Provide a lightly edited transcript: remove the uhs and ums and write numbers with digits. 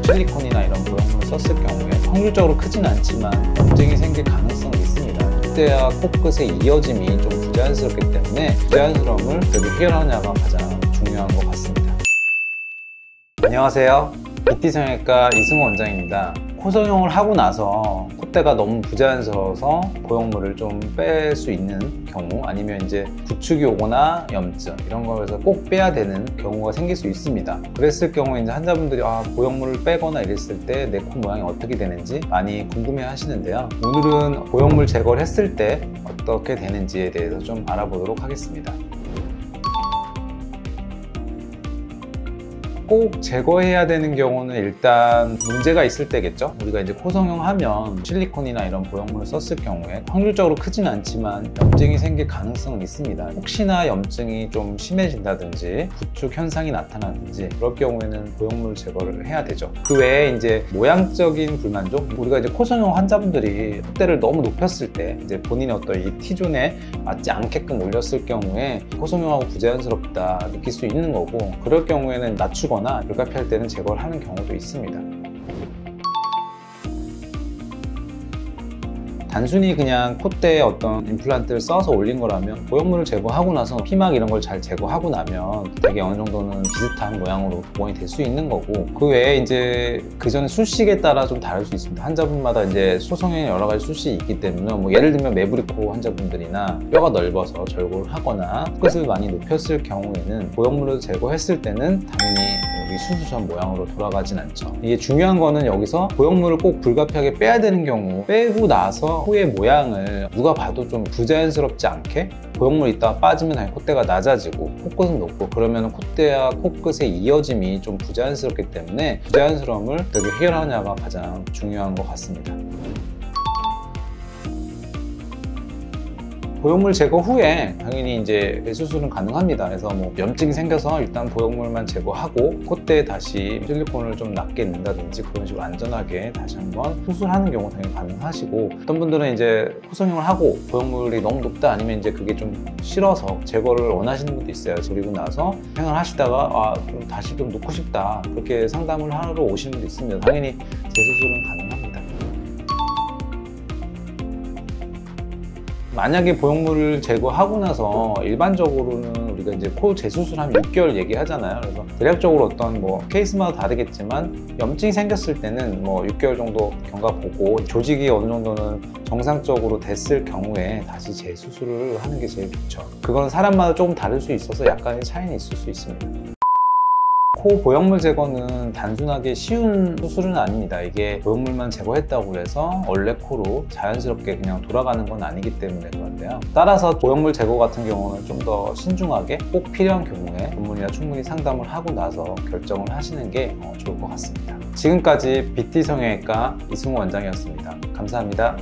실리콘이나 이런 보형물을 썼을 경우에 확률적으로 크진 않지만 염증이 생길 가능성이 있습니다. 콧대와 코끝의 이어짐이 좀 부자연스럽기 때문에 부자연스러움을 어떻게 해결하냐가 가장 중요한 것 같습니다. 안녕하세요. BT 성형외과 이승호 원장입니다. 코성형을 하고 나서 콧대가 너무 부자연스러워서 보형물을 좀 뺄 수 있는 경우, 아니면 이제 구축이 오거나 염증 이런 거에서 꼭 빼야 되는 경우가 생길 수 있습니다. 그랬을 경우에 이제 환자분들이 보형물을 빼거나 이랬을 때 내 코 모양이 어떻게 되는지 많이 궁금해 하시는데요. 오늘은 보형물 제거를 했을 때 어떻게 되는지에 대해서 좀 알아보도록 하겠습니다. 꼭 제거해야 되는 경우는 일단 문제가 있을 때겠죠. 우리가 이제 코성형 하면 실리콘이나 이런 보형물을 썼을 경우에 확률적으로 크진 않지만 염증이 생길 가능성은 있습니다. 혹시나 염증이 좀 심해진다든지 구축 현상이 나타나든지 그럴 경우에는 보형물 제거를 해야 되죠. 그 외에 이제 모양적인 불만족, 우리가 이제 코성형 환자분들이 콧대를 너무 높였을 때 이제 본인의 어떤 이 T존에 맞지 않게끔 올렸을 경우에 코성형하고 부자연스럽다 느낄 수 있는 거고, 그럴 경우에는 낮추거나 불가피할 때는 제거를 하는 경우도 있습니다. 단순히 그냥 콧대에 어떤 임플란트를 써서 올린 거라면 보형물을 제거하고 나서 피막 이런 걸 잘 제거하고 나면 되게 어느 정도는 비슷한 모양으로 복원이 될 수 있는 거고, 그 외에 이제 그 전에 술식에 따라 좀 다를 수 있습니다. 환자분마다 이제 소성형의 여러 가지 술식이 있기 때문에 예를 들면 매부리코 환자분들이나 뼈가 넓어서 절골을 하거나 끝을 많이 높였을 경우에는 보형물을 제거했을 때는 당연히 우리 수술 전 모양으로 돌아가진 않죠. 이게 중요한 거는 여기서 보형물을 꼭 불가피하게 빼야 되는 경우, 빼고 나서 후의 모양을 누가 봐도 좀 부자연스럽지 않게, 보형물 있다가 빠지면 당연히 콧대가 낮아지고 코끝은 높고, 그러면 콧대와 코끝의 이어짐이 좀 부자연스럽기 때문에 부자연스러움을 어떻게 해결하냐가 가장 중요한 것 같습니다. 보형물 제거 후에 당연히 이제 수술은 가능합니다. 그래서 염증이 생겨서 일단 보형물만 제거하고 콧대에 다시 실리콘을 좀 낮게 넣는다든지 그런 식으로 안전하게 다시 한번 수술하는 경우 당연히 가능하시고, 어떤 분들은 이제 코성형을 하고 보형물이 너무 높다, 아니면 이제 그게 좀 싫어서 제거를 원하시는 분도 있어요. 그리고 나서 생활하시다가 좀 다시 좀 놓고 싶다, 그렇게 상담을 하러 오시는 분도 있습니다. 당연히 재수술은 가능합니다. 만약에 보형물을 제거하고 나서 일반적으로는 우리가 이제 코 재수술하면 6개월 얘기하잖아요. 그래서 대략적으로 어떤 케이스마다 다르겠지만 염증이 생겼을 때는 6개월 정도 경과 보고 조직이 어느 정도는 정상적으로 됐을 경우에 다시 재수술을 하는 게 제일 좋죠. 그건 사람마다 조금 다를 수 있어서 약간의 차이는 있을 수 있습니다. 코 보형물 제거는 단순하게 쉬운 수술은 아닙니다. 이게 보형물만 제거했다고 해서 원래 코로 자연스럽게 그냥 돌아가는 건 아니기 때문에 그런데요. 따라서 보형물 제거 같은 경우는 좀 더 신중하게 꼭 필요한 경우에 전문의와 충분히 상담을 하고 나서 결정을 하시는 게 좋을 것 같습니다. 지금까지 BT 성형외과 이승호 원장이었습니다. 감사합니다.